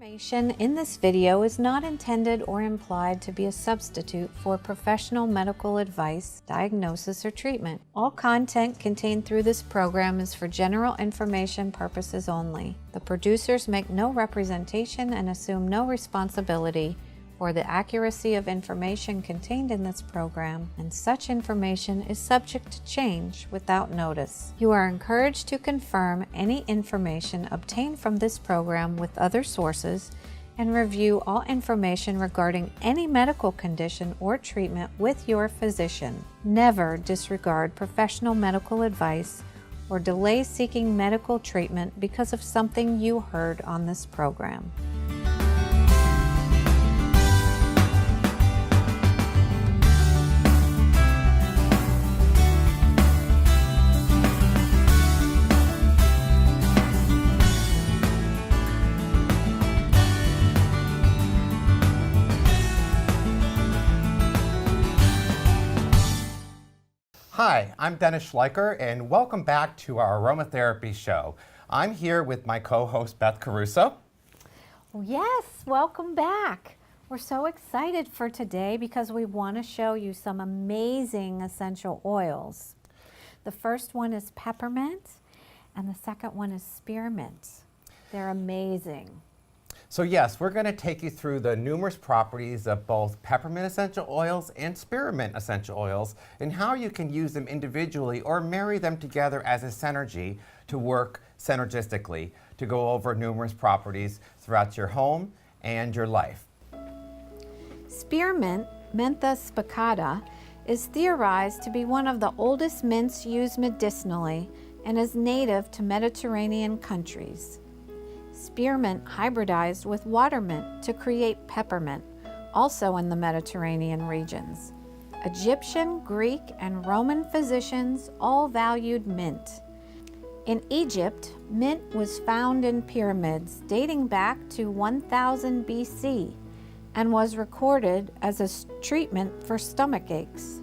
Information in this video is not intended or implied to be a substitute for professional medical advice, diagnosis, or treatment. All content contained through this program is for general information purposes only. The producers make no representation and assume no responsibility for the accuracy of information contained in this program, and such information is subject to change without notice. You are encouraged to confirm any information obtained from this program with other sources and review all information regarding any medical condition or treatment with your physician. Never disregard professional medical advice or delay seeking medical treatment because of something you heard on this program. Hi, I'm Dennis Schleicher, and welcome back to our Aromatherapy show. I'm here with my co-host, Beth Caruso. Yes, welcome back. We're so excited for today because we want to show you some amazing essential oils. The first one is Peppermint, and the second one is Spearmint. They're amazing. So yes, we're going to take you through the numerous properties of both peppermint essential oils and spearmint essential oils and how you can use them individually or marry them together as a synergy to work synergistically to go over numerous properties throughout your home and your life. Spearmint, Mentha spicata, is theorized to be one of the oldest mints used medicinally and is native to Mediterranean countries. Spearmint hybridized with watermint to create peppermint, also in the Mediterranean regions. Egyptian, Greek, and Roman physicians all valued mint. In Egypt, mint was found in pyramids dating back to 1000 BC and was recorded as a treatment for stomach aches.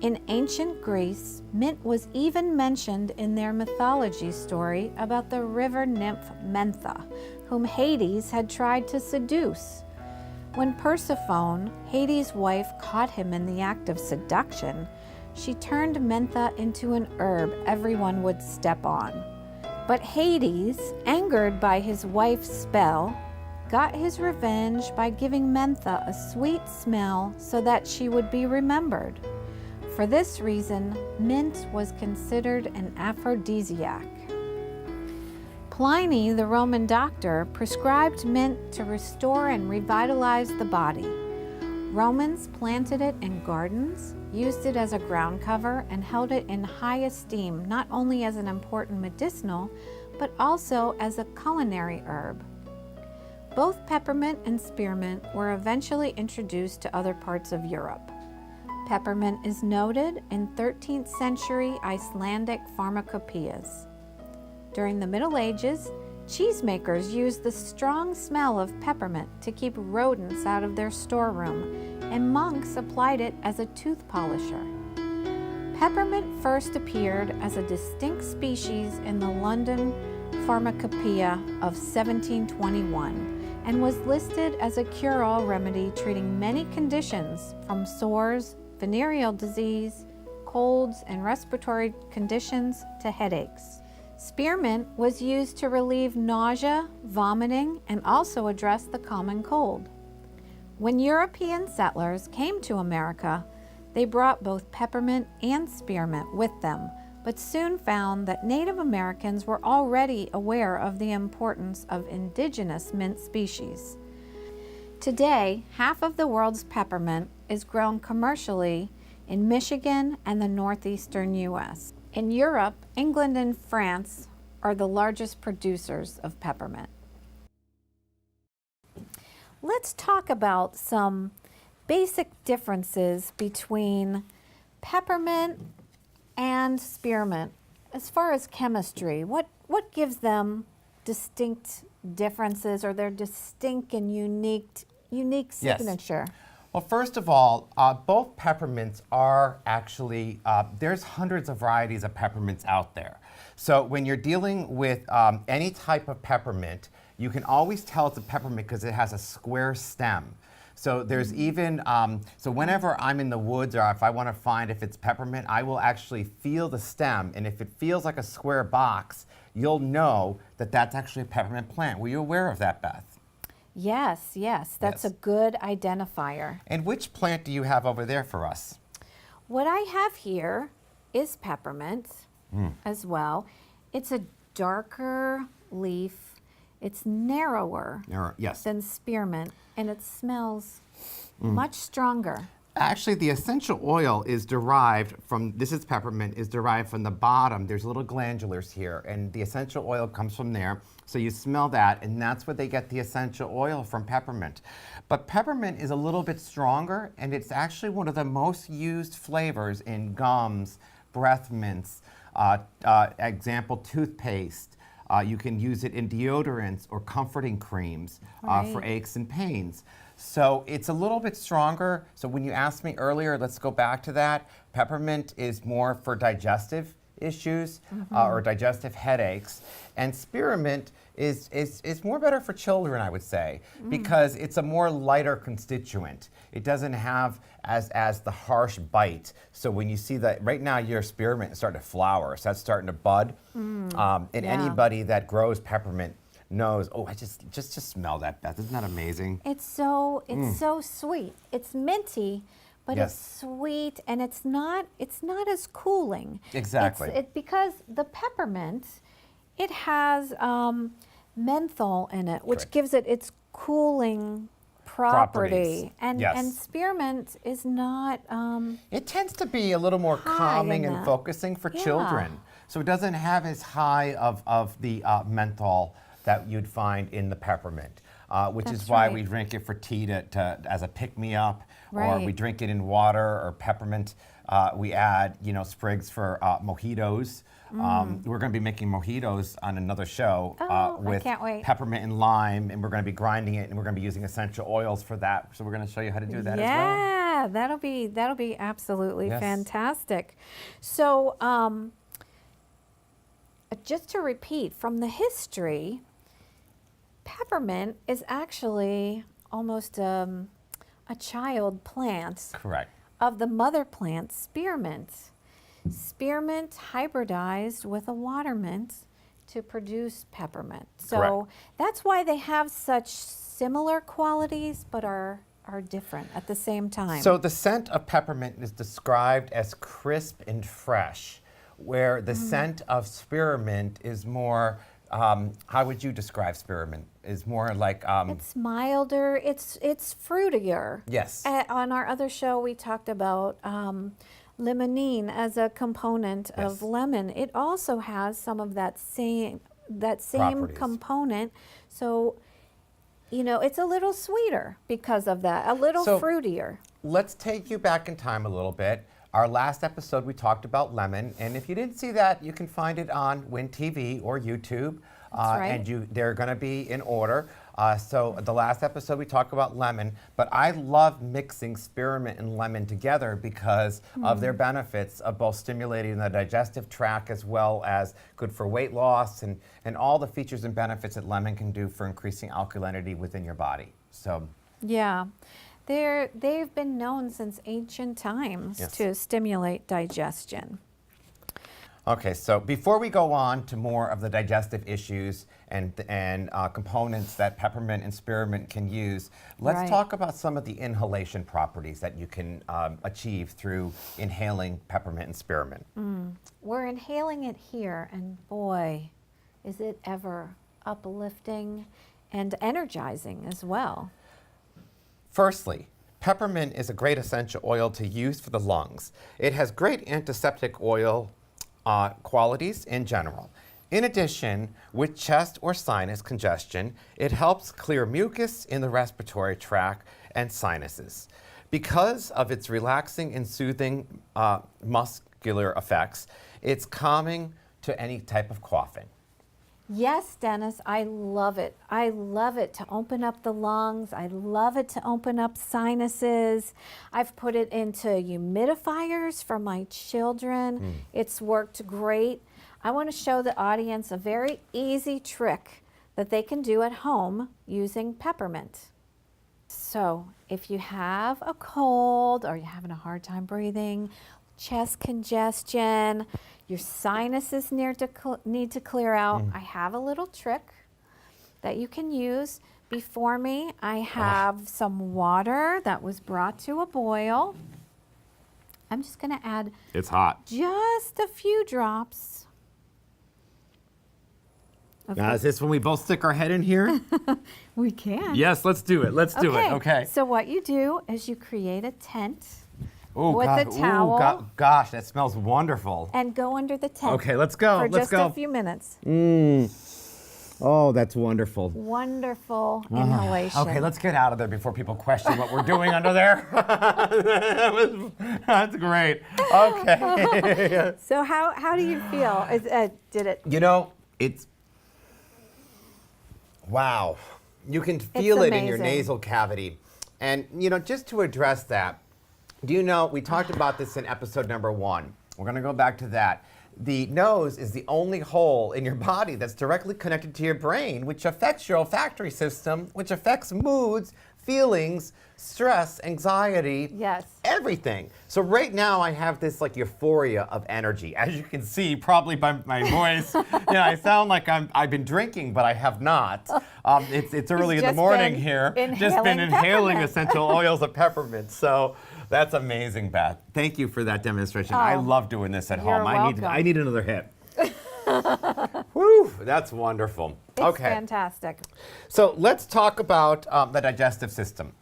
In ancient Greece, mint was even mentioned in their mythology story about the river nymph Mentha, whom Hades had tried to seduce. When Persephone, Hades' wife, caught him in the act of seduction, she turned Mentha into an herb everyone would step on. But Hades, angered by his wife's spell, got his revenge by giving Mentha a sweet smell so that she would be remembered. For this reason, mint was considered an aphrodisiac. Pliny, the Roman doctor, prescribed mint to restore and revitalize the body. Romans planted it in gardens, used it as a ground cover, and held it in high esteem not only as an important medicinal, but also as a culinary herb. Both peppermint and spearmint were eventually introduced to other parts of Europe. Peppermint is noted in 13th century Icelandic pharmacopoeias. During the Middle Ages, cheesemakers used the strong smell of peppermint to keep rodents out of their storeroom, and monks applied it as a tooth polisher. Peppermint first appeared as a distinct species in the London Pharmacopoeia of 1721 and was listed as a cure-all remedy treating many conditions from sores, venereal disease, colds, and respiratory conditions to headaches. Spearmint was used to relieve nausea, vomiting, and also address the common cold. When European settlers came to America, they brought both peppermint and spearmint with them, but soon found that Native Americans were already aware of the importance of indigenous mint species. Today, half of the world's peppermint is grown commercially in Michigan and the northeastern U.S. In Europe, England and France are the largest producers of peppermint. Let's talk about some basic differences between peppermint and spearmint. As far as chemistry, what gives them distinct differences or their distinct and unique signature? Yes. Well, first of all, both peppermints are actually, there's hundreds of varieties of peppermints out there. So when you're dealing with any type of peppermint, you can always tell it's a peppermint because it has a square stem. So there's even, so whenever I'm in the woods or if I want to find if it's peppermint, I will actually feel the stem. And if it feels like a square box, you'll know that that's actually a peppermint plant. Were you aware of that, Beth? Yes, that's Yes. a good identifier. And which plant do you have over there for us? What I have here is peppermint as well. It's a darker leaf. It's narrower Yes. than spearmint, and it smells much stronger. Actually, the essential oil is derived from, this is peppermint, is derived from the bottom. There's little glandulars here, and the essential oil comes from there. So you smell that, and that's where they get the essential oil from peppermint. But peppermint is a little bit stronger, and it's actually one of the most used flavors in gums, breath mints, example, toothpaste. You can use it in deodorants or comforting creams for aches and pains. So it's a little bit stronger. So when you asked me earlier, let's go back to that. Peppermint is more for digestive issues or digestive headaches. And spearmint is more better for children, I would say, because it's a more lighter constituent. It doesn't have as the harsh bite. So when you see that, right now your spearmint is starting to flower, so that's starting to bud. And anybody that grows peppermint knows, oh, I just smell that, Beth. Isn't that amazing? It's so sweet. It's minty, but Yes. it's sweet, and it's not as cooling. Exactly. Because the peppermint, it has menthol in it, which Correct. gives it its cooling property. And Yes. spearmint is not. It tends to be a little more calming in and that. focusing for Yeah. children. So it doesn't have as high of the menthol that you'd find in the peppermint, which That's is why right. we drink it for tea as a pick-me-up, or Right. we drink it in water or peppermint. We add, sprigs for mojitos. We're going to be making mojitos on another show Oh, I with can't wait. peppermint and lime, and we're going to be grinding it, and we're going to be using essential oils for that. So we're going to show you how to do that as well. Yeah, that'll be absolutely Yes. fantastic. So, just to repeat from the history, peppermint is actually almost a child plant Correct. of the mother plant, spearmint. Spearmint hybridized with a water mint to produce peppermint. So Correct. that's why they have such similar qualities, but are different at the same time. So the scent of peppermint is described as crisp and fresh, where the scent of spearmint is more, how would you describe spearmint? Is more like, it's milder. It's fruitier. yes. On our other show, we talked about limonene as a component Yes. of lemon. It also has some of that same Properties. component. So, it's a little sweeter because of that. A little So- fruitier. Let's take you back in time a little bit. Our last episode, we talked about lemon, and if you didn't see that, you can find it on Win TV or YouTube. That's right. And they're going to be in order. So the last episode, we talked about lemon, but I love mixing spearmint and lemon together because of their benefits of both stimulating the digestive tract as well as good for weight loss and all the features and benefits that lemon can do for increasing alkalinity within your body. So. Yeah. They've been known since ancient times Yes. to stimulate digestion. Okay, so before we go on to more of the digestive issues and components that peppermint and spearmint can use, let's Right. talk about some of the inhalation properties that you can achieve through inhaling peppermint and spearmint. We're inhaling it here, and boy, is it ever uplifting and energizing as well. Firstly, peppermint is a great essential oil to use for the lungs. It has great antiseptic oil qualities in general. In addition, with chest or sinus congestion, it helps clear mucus in the respiratory tract and sinuses. Because of its relaxing and soothing muscular effects, it's calming to any type of coughing. Yes, Dennis, I love it. I love it to open up the lungs. I love it to open up sinuses. I've put it into humidifiers for my children. It's worked great. I want to show the audience a very easy trick that they can do at home using peppermint. So if you have a cold or you're having a hard time breathing, chest congestion, your sinuses need to clear out, I have a little trick that you can use. Before me, I have some water that was brought to a boil. I'm just going to add It's hot. just a few drops. Now, is this when we both stick our head in here? We can. Yes, let's do it. Let's do it. Okay. So what you do is you create a tent Ooh, with a towel gosh, that smells wonderful. and go under the tent. Okay, let's go. For Let's just go. a few minutes. Oh, that's wonderful. Wonderful inhalation. Okay, let's get out of there before people question what we're doing under there. That's great. Okay. So how do you feel? Did it? You know, it's, wow. You can feel it in your amazing. nasal cavity. And, you know, just to address that, do you know, we talked about this in episode number 1. We're going to go back to that. The nose is the only hole in your body that's directly connected to your brain, which affects your olfactory system, which affects moods, feelings, stress, anxiety, Yes. everything. So right now I have this like euphoria of energy. As you can see, probably by my voice, I sound like I've been drinking, but I have not. It's early in the just morning been here. Just been inhaling inhaling peppermint. essential oils of peppermint. So that's amazing, Beth. Thank you for that demonstration. I love doing this at home. You're I need welcome. another hit. Whew, that's wonderful. It's Okay. fantastic. So let's talk about the digestive system.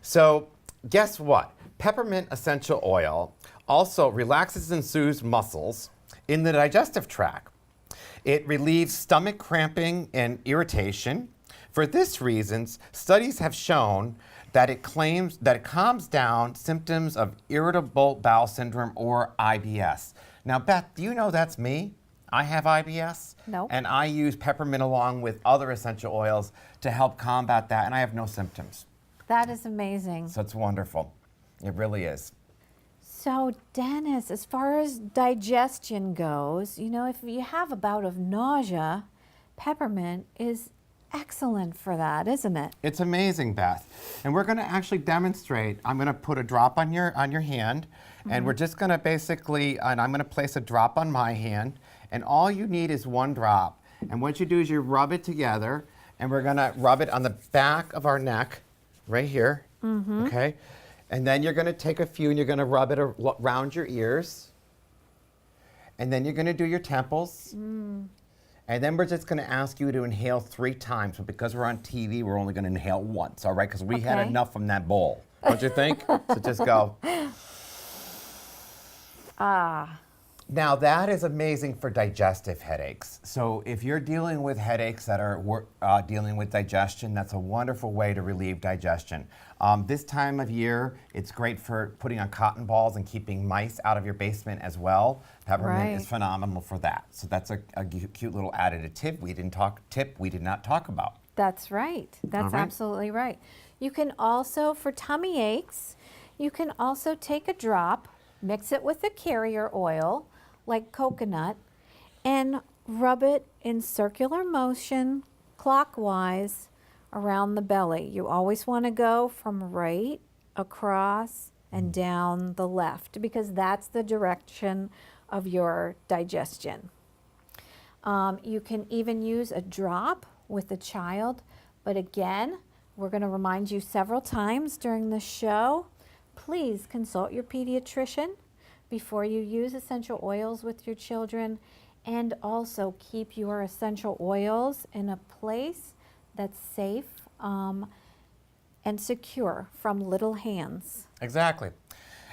So guess what? Peppermint essential oil also relaxes and soothes muscles in the digestive tract. It relieves stomach cramping and irritation. For this reason, studies have shown that it calms down symptoms of irritable bowel syndrome or IBS. Now, Beth, do you know that's me? I have IBS. No. And I use peppermint along with other essential oils to help combat that, and I have no symptoms. That is amazing. So it's wonderful. It really is. So, Dennis, as far as digestion goes, if you have a bout of nausea, peppermint is excellent for that, isn't it? It's amazing, Beth. And we're going to actually demonstrate. I'm going to put a drop on your hand, and we're just going to basically, and I'm going to place a drop on my hand, and all you need is one drop. And what you do is you rub it together, and we're going to rub it on the back of our neck, right here, okay? And then you're going to take a few, and you're going to rub it around your ears, and then you're going to do your temples. And then we're just going to ask you to inhale 3 times. But because we're on TV, we're only going to inhale once, all right? Because we had Okay. enough from that bowl. Don't you think? So just go. Now, that is amazing for digestive headaches. So if you're dealing with headaches that are dealing with digestion, that's a wonderful way to relieve digestion. This time of year, it's great for putting on cotton balls and keeping mice out of your basement as well. Peppermint is Right. phenomenal for that. So that's a cute little added tip we did not talk about. That's right. That's All right. absolutely right. You can also, for tummy aches, you can also take a drop, mix it with a carrier oil, like coconut, and rub it in circular motion, clockwise, around the belly. You always want to go from right across and down the left, because that's the direction of your digestion. You can even use a drop with a child, but again, we're going to remind you several times during the show, please consult your pediatrician before you use essential oils with your children, and also keep your essential oils in a place that's safe and secure from little hands. Exactly.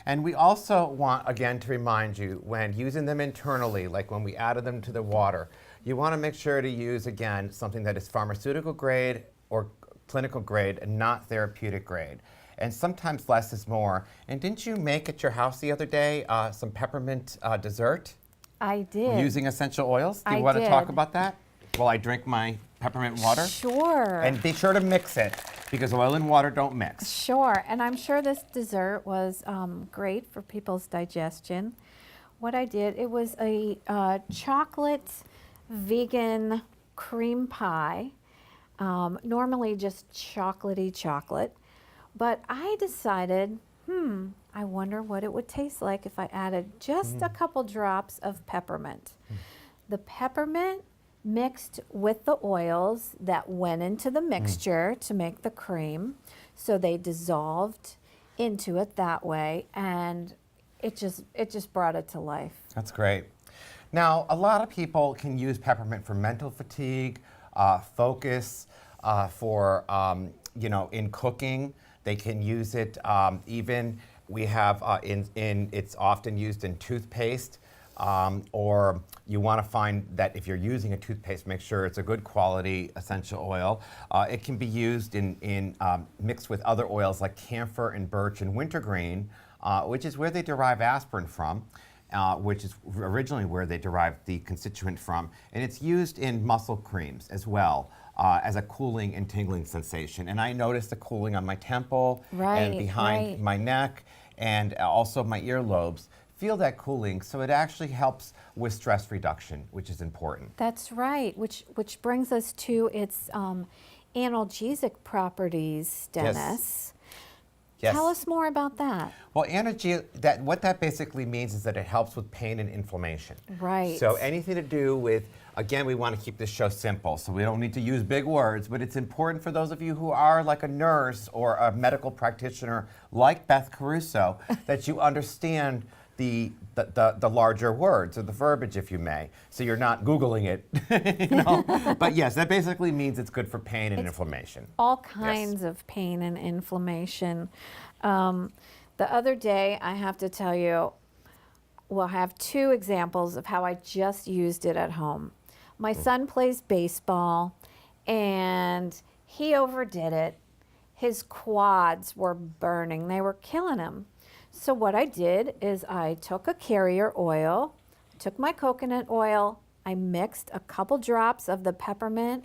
And we also want, again, to remind you, when using them internally, like when we added them to the water, you want to make sure to use, again, something that is pharmaceutical grade or clinical grade and not therapeutic grade. And sometimes less is more. And didn't you make at your house the other day some peppermint dessert I did. using essential oils? Do you I want to talk did. about that while I drink my peppermint water? Sure. And be sure to mix it, because oil and water don't mix. Sure, and I'm sure this dessert was great for people's digestion. What I did, it was a chocolate vegan cream pie normally just chocolatey chocolate. But I decided, I wonder what it would taste like if I added just a couple drops of peppermint. The peppermint mixed with the oils that went into the mixture to make the cream. So they dissolved into it that way, and it just brought it to life. That's great. Now, a lot of people can use peppermint for mental fatigue, focus, for in cooking. They can use it even. We have it's often used in toothpaste. Or you want to find that if you're using a toothpaste, make sure it's a good quality essential oil. It can be used in mixed with other oils like camphor and birch and wintergreen, which is where they derive aspirin from, which is originally where they derived the constituent from. And it's used in muscle creams as well. As a cooling and tingling sensation. And I noticed the cooling on my temple and behind my neck and also my earlobes. Feel that cooling, so it actually helps with stress reduction, which is important. That's right, which brings us to its analgesic properties, Dennis. Yes. Tell us more about that. Well, what that basically means is that it helps with pain and inflammation. Right. So anything to do with, again, we want to keep this show simple, so we don't need to use big words, but it's important for those of you who are like a nurse or a medical practitioner like Beth Caruso that you understand the larger words or the verbiage, if you may, so you're not Googling it. But yes, that basically means it's good for pain and inflammation. All kinds of pain and inflammation. The other day, I have to tell you, we'll have two examples of how I just used it at home. My son plays baseball, and he overdid it. His quads were burning. They were killing him. So what I did is I took a carrier oil, took my coconut oil, I mixed a couple drops of the peppermint,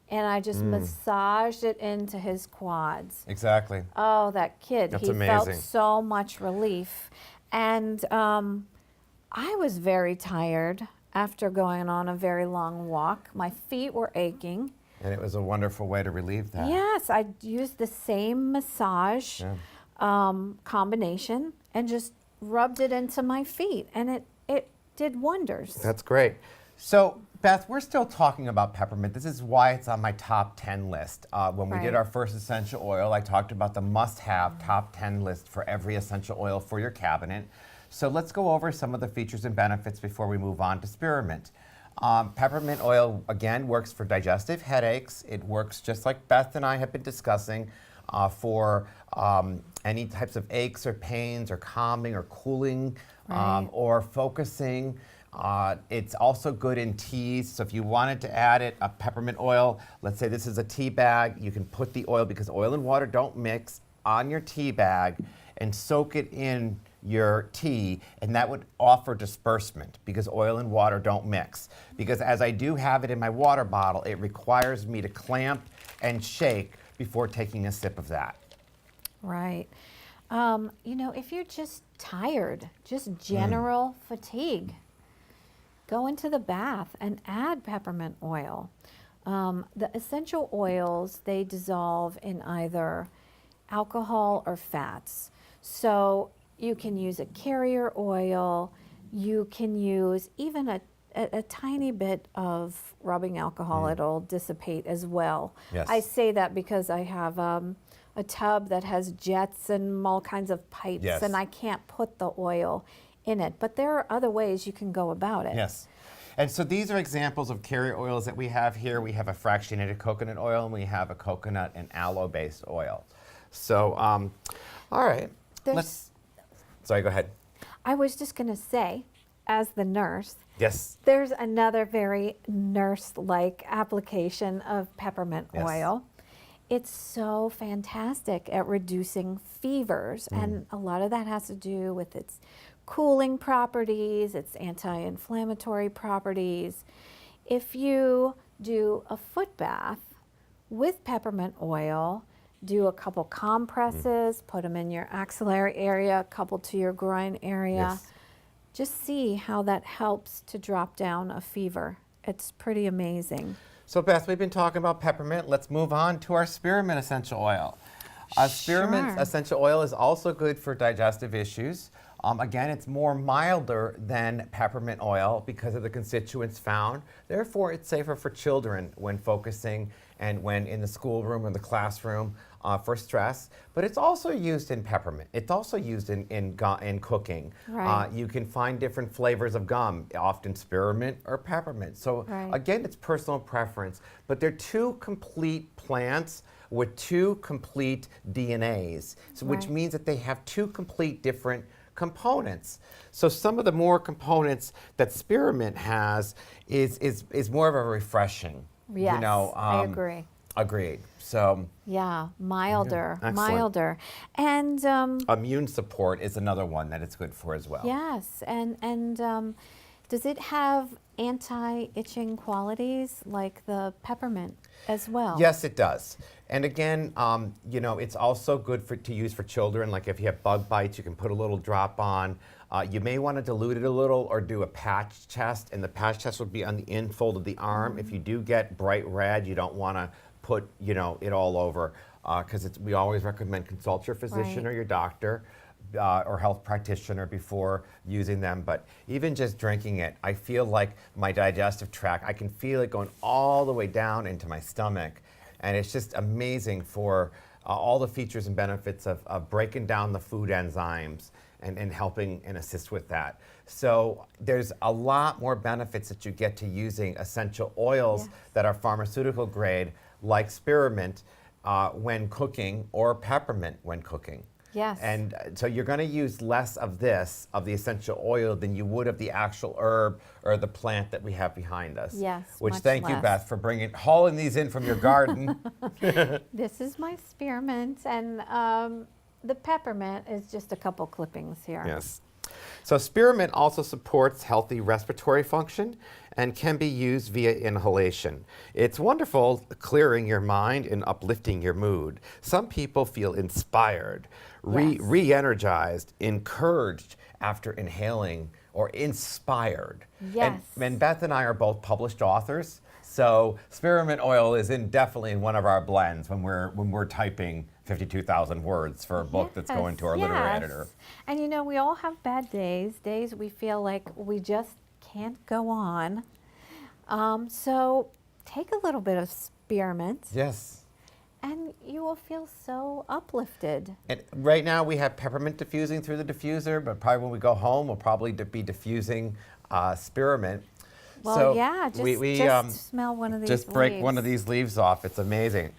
and I just massaged it into his quads. Exactly. Oh, that kid. That's he amazing. felt so much relief. And I was very tired after going on a very long walk. My feet were aching. And it was a wonderful way to relieve that. Yes, I used the same massage combination and just rubbed it into my feet, and it did wonders. That's great. So, Beth, we're still talking about peppermint. This is why it's on my top 10 list. When we did our first essential oil, I talked about the must-have top 10 list for every essential oil for your cabinet. So let's go over some of the features and benefits before we move on to spearmint. Peppermint oil, again, works for digestive headaches. It works just like Beth and I have been discussing for any types of aches or pains or calming or cooling or focusing. It's also good in teas. So if you wanted to add a peppermint oil, let's say this is a tea bag, you can put the oil, because oil and water don't mix, on your tea bag and soak it in your tea, and that would offer disbursement because oil and water don't mix. Because as I do have it in my water bottle, it requires me to clamp and shake before taking a sip of that. Right. If you're just tired, just general fatigue, go into the bath and add peppermint oil. The essential oils, they dissolve in either alcohol or fats. So you can use a carrier oil. You can use even a tiny bit of rubbing alcohol. It'll dissipate as well. Yes. I say that because I have a tub that has jets and all kinds of pipes, and I can't put the oil in it. But there are other ways you can go about it. Yes. And so these are examples of carrier oils that we have here. We have a fractionated coconut oil, and we have a coconut and aloe-based oil. So, all right. Sorry, go ahead. I was just going to say, as the nurse, Yes. there's another very nurse-like application of peppermint oil. It's so fantastic at reducing fevers, and a lot of that has to do with its cooling properties, its anti-inflammatory properties. If you do a foot bath with peppermint oil, do a couple compresses, put them in your axillary area, a couple to your groin area. Yes. Just see how that helps to drop down a fever. It's pretty amazing. So Beth, we've been talking about peppermint. Let's move on to our spearmint essential oil. Spearmint Sure. essential oil is also good for digestive issues. Again, it's more milder than peppermint oil because of the constituents found. Therefore, it's safer for children when focusing and when in the schoolroom or the classroom for stress. But it's also used in peppermint. It's also used in cooking. Right. You can find different flavors of gum, often spearmint or peppermint. So Right. again, it's personal preference. But they're two complete plants with two complete DNAs, so, which Right. means that they have two complete different components. So some of the more components that spearmint has is more of a refreshing. Yes, I agree. Agreed. So Yeah, milder, excellent. milder. And immune support is another one that it's good for as well. yes, and does it have anti-itching qualities like the peppermint as well? Yes, it does. And again, it's also good to use for children. Like if you have bug bites, you can put a little drop on. You may want to dilute it a little or do a patch test, and the patch test would be on the infold of the arm. If you do get bright red, you don't want to put it all over because we always recommend consult your physician Right. or your doctor or health practitioner before using them. But even just drinking it, I feel like my digestive tract, I can feel it going all the way down into my stomach. And it's just amazing for all the features and benefits of breaking down the food enzymes and helping and assist with that. So there's a lot more benefits that you get to using essential oils Yes. that are pharmaceutical grade, like spearmint, when cooking, or peppermint when cooking. Yes. And so you're going to use less of the essential oil, than you would of the actual herb or the plant that we have behind us. Yes, Which much thank you, less. Beth, for hauling these in from your garden. This is my spearmint, and the peppermint is just a couple clippings here. Yes. So spearmint also supports healthy respiratory function and can be used via inhalation. It's wonderful clearing your mind and uplifting your mood. Some people feel inspired, Yes. re-energized, encouraged after inhaling, or inspired. Yes. And Beth and I are both published authors, so spearmint oil is definitely in one of our blends when we're typing 52,000 words for a book that's going to our literary editor. And we all have bad days we feel like we just can't go on. So take a little bit of spearmint Yes. and you will feel so uplifted. And right now we have peppermint diffusing through the diffuser, but probably when we go home, we'll probably be diffusing spearmint. Well, So yeah, just smell one of these just break leaves. one of these leaves off. It's amazing.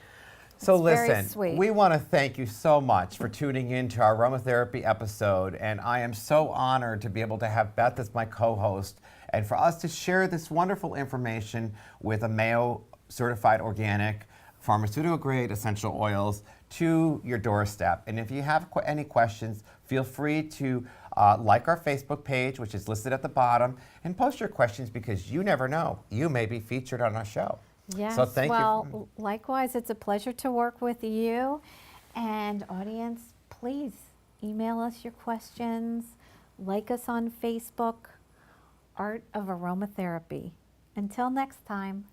So It's very listen, sweet. we want to thank you so much for tuning in to our aromatherapy episode, and I am so honored to be able to have Beth as my co-host and for us to share this wonderful information with a Mayo certified organic pharmaceutical grade essential oils to your doorstep. And if you have any questions, feel free to like our Facebook page, which is listed at the bottom, and post your questions, because you never know, you may be featured on our show. Yes, So thank you. well, likewise, it's a pleasure to work with you. And audience, please email us your questions, like us on Facebook, Art of Aromatherapy. Until next time.